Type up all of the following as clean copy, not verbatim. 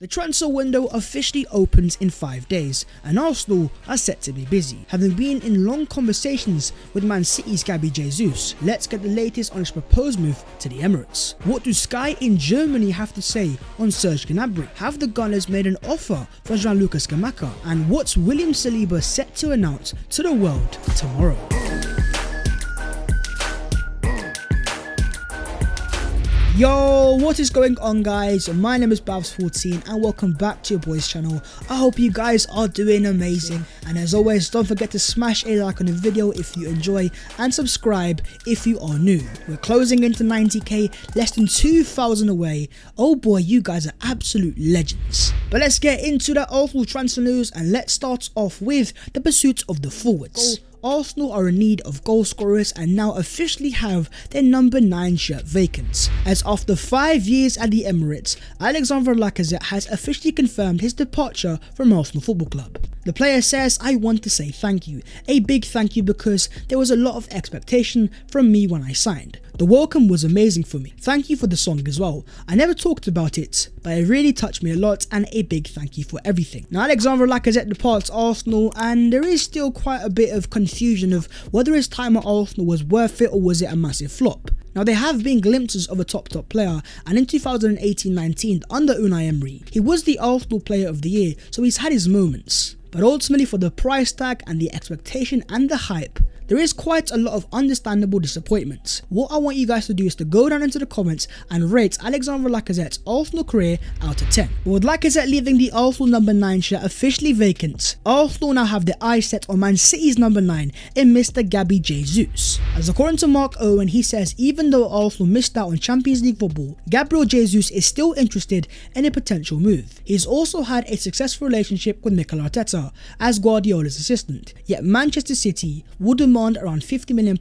The transfer window officially opens in 5 days, and Arsenal are set to be busy, having been in long conversations with Man City's Gabriel Jesus. Let's get the latest on his proposed move to the Emirates. What do Sky in Germany have to say on Serge Gnabry? Have the Gunners made an offer for Gianluca Scamacca? And what's William Saliba set to announce to the world tomorrow? Yo, what is going on, guys? My name is Babs14 and welcome back to your boys channel. I hope you guys are doing amazing, and as always, don't forget to smash a like on the video if you enjoy and subscribe if you are new. We're closing into 90k, less than 2,000 away. Oh boy, you guys are absolute legends. But let's get into the Arsenal transfer news, and let's start off with the pursuit of the forwards. Arsenal are in need of goal scorers and now officially have their number 9 shirt vacant, as after 5 years at the Emirates, Alexandre Lacazette has officially confirmed his departure from Arsenal Football Club. The player says, "I want to say thank you, a big thank you, because there was a lot of expectation from me when I signed. The welcome was amazing for me. Thank you for the song as well. I never talked about it, but it really touched me a lot, and a big thank you for everything." Now, Alexandre Lacazette departs Arsenal, and there is still quite a bit of confusion of whether his time at Arsenal was worth it or was it a massive flop. Now, there have been glimpses of a top player, and in 2018-19 under Unai Emery, he was the Arsenal Player of the Year, so he's had his moments. But ultimately, for the price tag and the expectation and the hype, there is quite a lot of understandable disappointment. What I want you guys to do is to go down into the comments and rate Alexandre Lacazette's Arsenal career out of 10. But with Lacazette leaving the Arsenal number 9 shirt officially vacant, Arsenal now have their eyes set on Man City's number 9 in Mr. Gabriel Jesus. As according to Mark Owen, he says even though Arsenal missed out on Champions League football, Gabriel Jesus is still interested in a potential move. He's also had a successful relationship with Mikel Arteta as Guardiola's assistant, yet Manchester City would demand around £50 million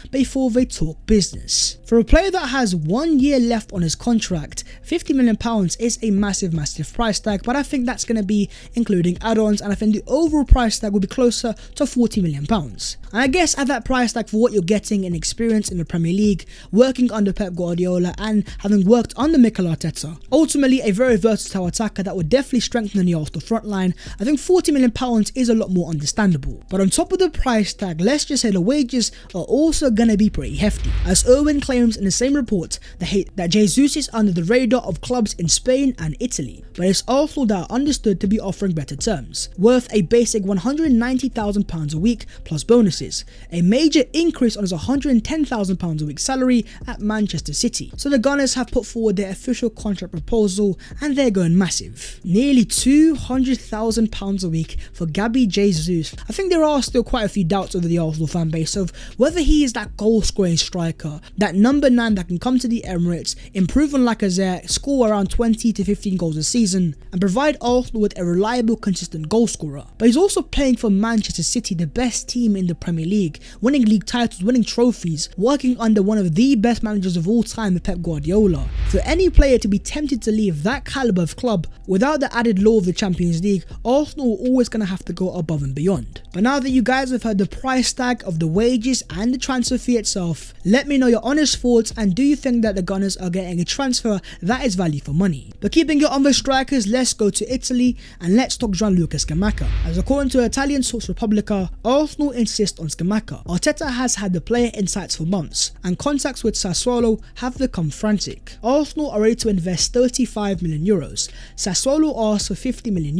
before they talk business. For a player that has 1 year left on his contract, £50 million is a massive price tag, but I think that's going to be including add-ons, and I think the overall price tag will be closer to £40 million. And I guess at that price tag, for what you're getting in experience in the Premier League, working under Pep Guardiola and having worked under Mikel Arteta, ultimately a very versatile attacker that would definitely strengthen the Arsenal front line, I think £40 million is a lot more understandable. But on top of the price tag, let's just say the wages are also going to be pretty hefty, as Owen claims in the same report that Jesus is under the radar of clubs in Spain and Italy, but it's Arsenal that are understood to be offering better terms, worth a basic £190,000 a week plus bonuses, a major increase on his £110,000 a week salary at Manchester City. So the Gunners have put forward their official contract proposal, and they're going massive, nearly £200,000 a week for Gabriel Jesus. I think there are still quite a few doubts over the Arsenal fan base of whether he is that goal scoring striker, that number 9 that can come to the Emirates, improve on Lacazette, score around 20 to 15 goals a season, and provide Arsenal with a reliable, consistent goal scorer. But he's also playing for Manchester City, the best team in the Premier League, winning league titles, winning trophies, working under one of the best managers of all time, Pep Guardiola. For any player to be tempted to leave that caliber of club without the added law of the Champions League, Arsenal are always going to have to go above and beyond. But now that you guys have heard the price tag of the wages and the transfer fee itself, let me know your honest thoughts, and do you think that the Gunners are getting a transfer that is value for money? But keeping it on the strikers, let's go to Italy and let's talk Gianluca Scamacca. As according to Italian source Repubblica, Arsenal insist on Scamacca. Arteta has had the player in sights for months, and contacts with Sassuolo have become frantic. Arsenal are ready to invest €35 million. Sassuolo asks for €50 million,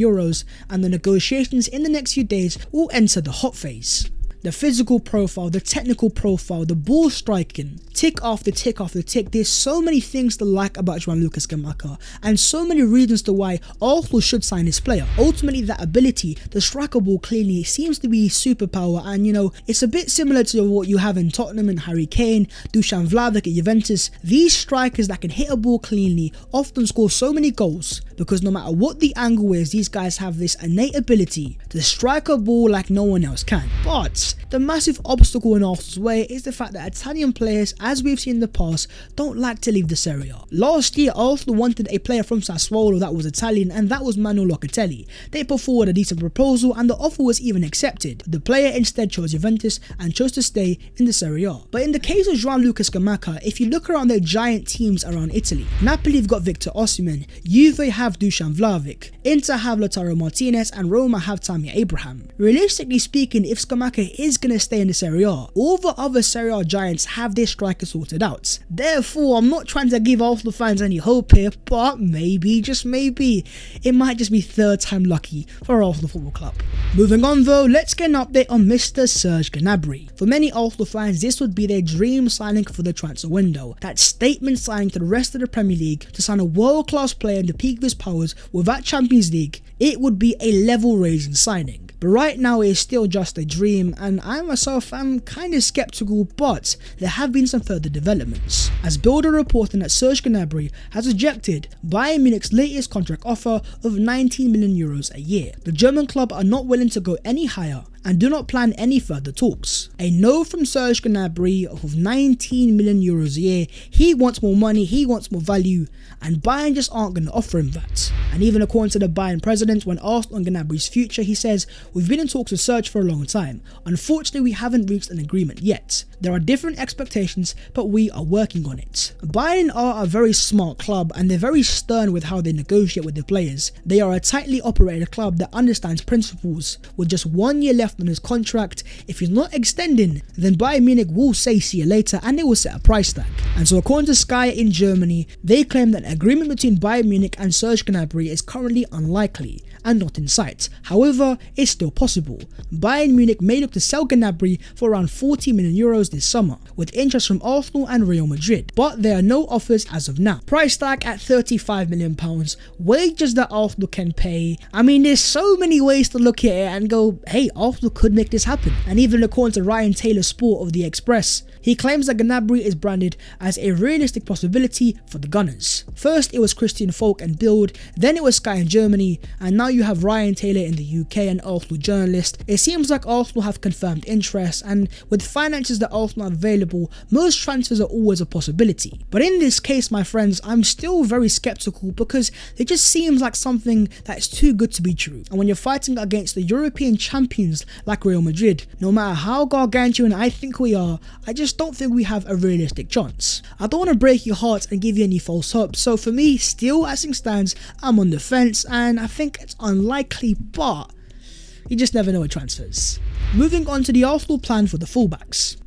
and the negotiations in the next few days will enter the hot phase. The physical profile, the technical profile, the ball striking, tick after tick after tick. There's so many things to like about Gianluca Scamacca, and so many reasons to why Arsenal should sign this player. Ultimately, that ability to strike a ball cleanly seems to be superpower, and you know, it's a bit similar to what you have in Tottenham and Harry Kane, Dusan Vlahovic at Juventus. These strikers that can hit a ball cleanly often score so many goals, because no matter what the angle is, these guys have this innate ability to strike a ball like no one else can. But the massive obstacle in Arsenal's way is the fact that Italian players, as we've seen in the past, don't like to leave the Serie A. Last year, Arsenal wanted a player from Sassuolo that was Italian, and that was Manuel Locatelli. They put forward a decent proposal, and the offer was even accepted. The player instead chose Juventus and chose to stay in the Serie A. But in the case of Gianluca Scamacca, if you look around the giant teams around Italy, Napoli have got Victor Osimhen, Juve have have Dusan Vlahovic, Inter have Lautaro Martinez, and Roma have Tammy Abraham. Realistically speaking, if Scamacca is going to stay in the Serie A, all the other Serie A giants have their strikers sorted out. Therefore, I'm not trying to give Arsenal fans any hope here, but maybe, just maybe, it might just be third time lucky for Arsenal Football Club. Moving on though, let's get an update on Mr. Serge Gnabry. For many Arsenal fans, this would be their dream signing for the transfer window. That statement signing to the rest of the Premier League to sign a world-class player in the peak of his powers without Champions League. It would be a level-raising signing. But right now it is still just a dream, and I myself am kind of skeptical, but there have been some further developments. As Bild are reporting that Serge Gnabry has rejected Bayern Munich's latest contract offer of 19 million euros a year. The German club are not willing to go any higher and do not plan any further talks. A no from Serge Gnabry of 19 million euros a year. He wants more money, he wants more value, and Bayern just aren't going to offer him that. And even according to the Bayern president, when asked on Gnabry's future, he says, "We've been in talks with Serge for a long time. Unfortunately, we haven't reached an agreement yet. There are different expectations, but we are working on it." Bayern are a very smart club, and they're very stern with how they negotiate with their players. They are a tightly operated club that understands principles. With just 1 year left on his contract, if he's not extending, then Bayern Munich will say see you later, and they will set a price tag. And so according to Sky in Germany, they claim that an agreement between Bayern Munich and Serge Gnabry is currently unlikely and not in sight. However, it's still possible. Bayern Munich may look to sell Gnabry for around 40 million euros this summer, with interest from Arsenal and Real Madrid, but there are no offers as of now. Price tag at £35 million, wages that Arsenal can pay. I mean, there's so many ways to look at it and go, hey, Arsenal could make this happen. And even according to Ryan Taylor Sport of The Express, he claims that Gnabry is branded as a realistic possibility for the Gunners. First it was Christian Falk and Bild, then it was Sky in Germany, and now you have Ryan Taylor in the UK and Arsenal journalist. It seems like Arsenal have confirmed interest, and with finances that Arsenal have available, most transfers are always a possibility. But in this case, my friends, I'm still very skeptical because it just seems like something that's too good to be true. And when you're fighting against the European champions like Real Madrid, no matter how gargantuan I think we are, I just don't think we have a realistic chance. I don't want to break your heart and give you any false hopes, so for me, still as it stands, I'm on the fence, and I think it's unlikely, but you just never know with transfers. Moving on to the Arsenal plan for the fullbacks.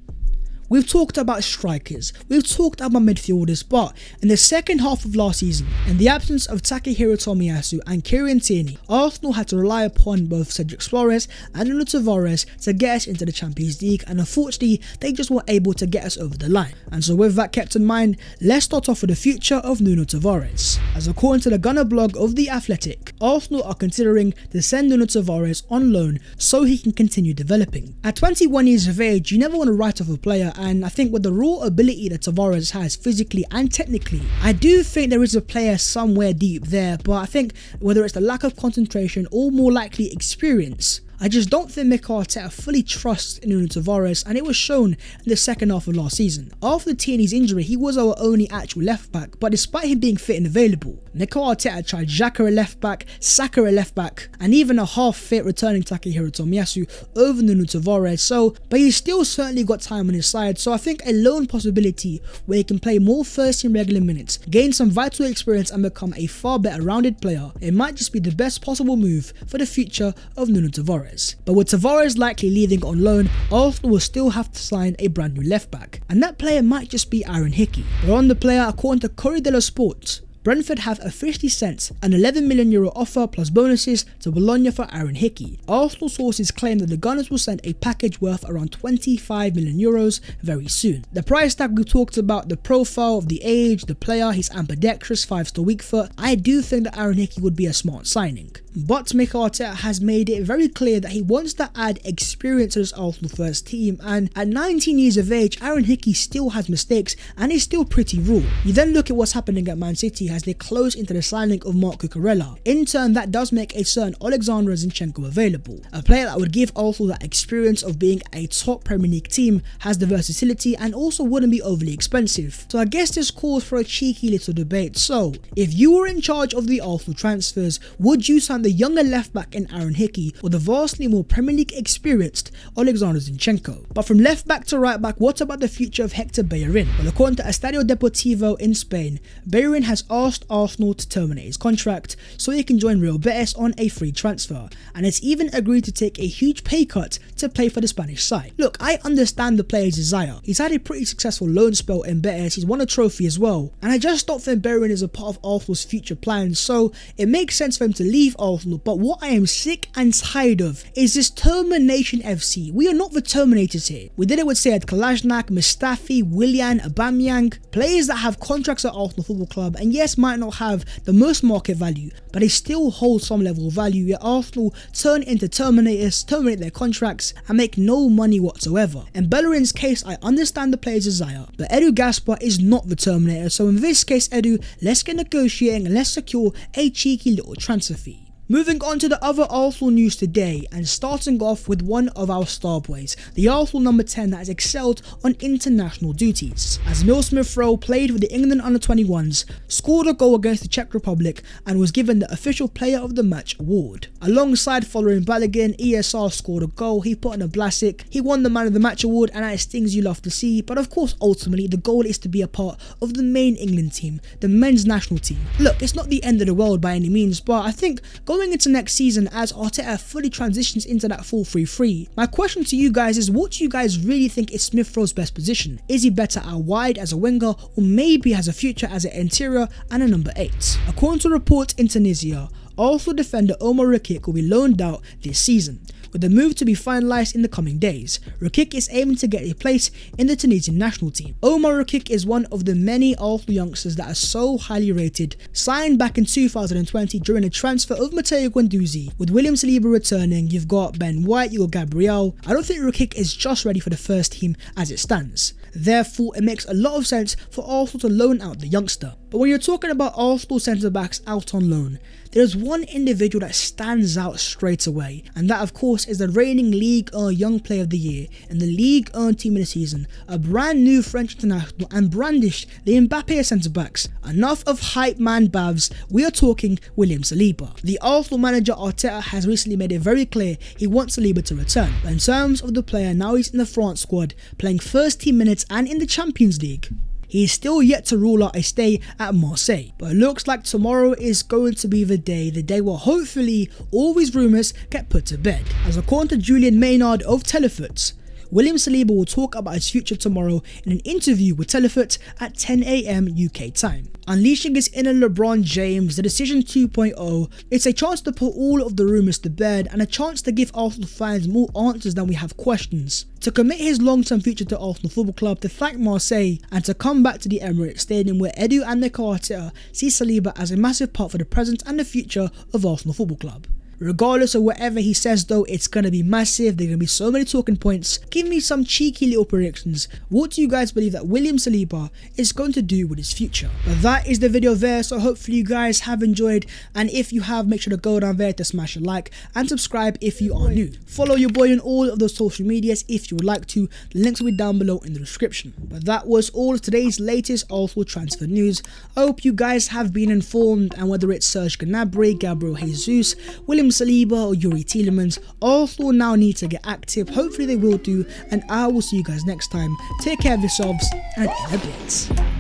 We've talked about strikers, we've talked about midfielders, but in the second half of last season, in the absence of Takehiro Tomiyasu and Kieran Tierney, Arsenal had to rely upon both Cedric Soares and Nuno Tavares to get us into the Champions League, and unfortunately, they just weren't able to get us over the line. And so with that kept in mind, let's start off with the future of Nuno Tavares. As according to the Gunner blog of The Athletic, Arsenal are considering to send Nuno Tavares on loan so he can continue developing. At 21 years of age, you never want to write off a player, and I think with the raw ability that Tavares has physically and technically, I do think there is a player somewhere deep there, but I think whether it's the lack of concentration or more likely experience, I just don't think Mikel Arteta fully trusts in Nuno Tavares, and it was shown in the second half of last season. After Tierney's injury, he was our only actual left back, but despite him being fit and available, Mikel Arteta tried Xhaka at left back, Saka at left back, and even a half-fit returning Takehiro Tomiyasu over Nuno Tavares, but he's still certainly got time on his side, so I think a loan possibility where he can play more first-team regular minutes, gain some vital experience and become a far better rounded player, it might just be the best possible move for the future of Nuno Tavares. But with Tavares likely leaving on loan, Arsenal will still have to sign a brand new left back, and that player might just be Aaron Hickey. But on the player, according to Corriere dello Sport, Brentford have officially sent an €11 million offer plus bonuses to Bologna for Aaron Hickey. Arsenal sources claim that the Gunners will send a package worth around €25 million very soon. The price tag we talked about, the profile of the age, the player, his ambidextrous 5-star weak foot, I do think that Aaron Hickey would be a smart signing. But Mikel Arteta has made it very clear that he wants to add experience to this Arsenal first team, and at 19 years of age, Aaron Hickey still has mistakes and is still pretty raw. You then look at what's happening at Man City as they close into the signing of Marc Cucurella. In turn, that does make a certain Alexander Zinchenko available, a player that would give Arsenal that experience of being a top Premier League team, has the versatility, and also wouldn't be overly expensive. So I guess this calls for a cheeky little debate. So, if you were in charge of the Arsenal transfers, would you sign found the younger left back in Aaron Hickey or the vastly more Premier League experienced Alexander Zinchenko. But from left back to right back, what about the future of Hector Bellerin? Well, according to Estadio Deportivo in Spain, Bellerin has asked Arsenal to terminate his contract so he can join Real Betis on a free transfer, and has even agreed to take a huge pay cut to play for the Spanish side. Look, I understand the player's desire. He's had a pretty successful loan spell in Betis, he's won a trophy as well, and I just don't think Bellerin is a part of Arsenal's future plans, so it makes sense for him to leave Arsenal. But what I am sick and tired of is this Termination FC. We are not the Terminators here. We did it with Sead Kolasinac, Mustafi, Willian, Aubameyang, players that have contracts at Arsenal Football Club and yes, might not have the most market value, but they still hold some level of value, yet Arsenal turn into Terminators, terminate their contracts and make no money whatsoever. In Bellerin's case, I understand the player's desire, but Edu Gaspar is not the Terminator, so in this case, Edu, let's get negotiating and let's secure a cheeky little transfer fee. Moving on to the other Arsenal news today, and starting off with one of our star boys, the Arsenal number 10 that has excelled on international duties. As Emil Smith-Rowe played with the England under-21s, scored a goal against the Czech Republic and was given the official Player of the Match award. Alongside following Balogun, ESR scored a goal, he put in a Blasic, he won the Man of the Match award, and that is things you love to see, but of course ultimately the goal is to be a part of the main England team, the men's national team. Look, it's not the end of the world by any means, but I think going into next season as Arteta fully transitions into that 4-3-3, my question to you guys is, what do you guys really think is Smith-Rowe's best position? Is he better out wide as a winger, or maybe has a future as an interior and a number 8? According to reports in Tunisia, Arsenal defender Omar Rekik will be loaned out this season, with the move to be finalised in the coming days. Rekik is aiming to get a place in the Tunisian national team. Omar Rekik is one of the many Arsenal youngsters that are so highly rated, signed back in 2020 during the transfer of Matteo Guendouzi. With William Saliba returning, you've got Ben White, you've got Gabriel. I don't think Rekik is just ready for the first team as it stands. Therefore, it makes a lot of sense for Arsenal to loan out the youngster. But when you're talking about Arsenal centre-backs out on loan, there's one individual that stands out straight away, and that of course is the reigning Ligue 1 Young Player of the Year and the Ligue 1 Team of the Season, a brand new French international and brandished the Mbappe centre-backs. Enough of hype man Bavs, we are talking William Saliba. The Arsenal manager Arteta has recently made it very clear he wants Saliba to return, but in terms of the player, now he's in the France squad, playing first team minutes and in the Champions League. He is still yet to rule out a stay at Marseille, but it looks like tomorrow is going to be the day where hopefully all these rumours get put to bed. As according to Julian Maynard of Telefoot, William Saliba will talk about his future tomorrow in an interview with Telefoot at 10 AM UK time. Unleashing his inner LeBron James, the Decision 2.0, it's a chance to put all of the rumours to bed and a chance to give Arsenal fans more answers than we have questions. To commit his long-term future to Arsenal Football Club, to thank Marseille, and to come back to the Emirates Stadium where Edu and Mikel Arteta see Saliba as a massive part for the present and the future of Arsenal Football Club. Regardless of whatever he says though, it's going to be massive, there are going to be so many talking points. Give me some cheeky little predictions. What do you guys believe that William Saliba is going to do with his future? But that is the video there, so hopefully you guys have enjoyed, and if you have, make sure to go down there to smash a like and subscribe if you are new. Follow your boy on all of those social medias if you would like to, the links will be down below in the description. But that was all of today's latest Arsenal transfer news. I hope you guys have been informed, and whether it's Serge Gnabry, Gabriel Jesus, William Saliba or Yuri Tielemans, Arsenal now need to get active. Hopefully they will do, and I will see you guys next time. Take care of yourselves and in a bit.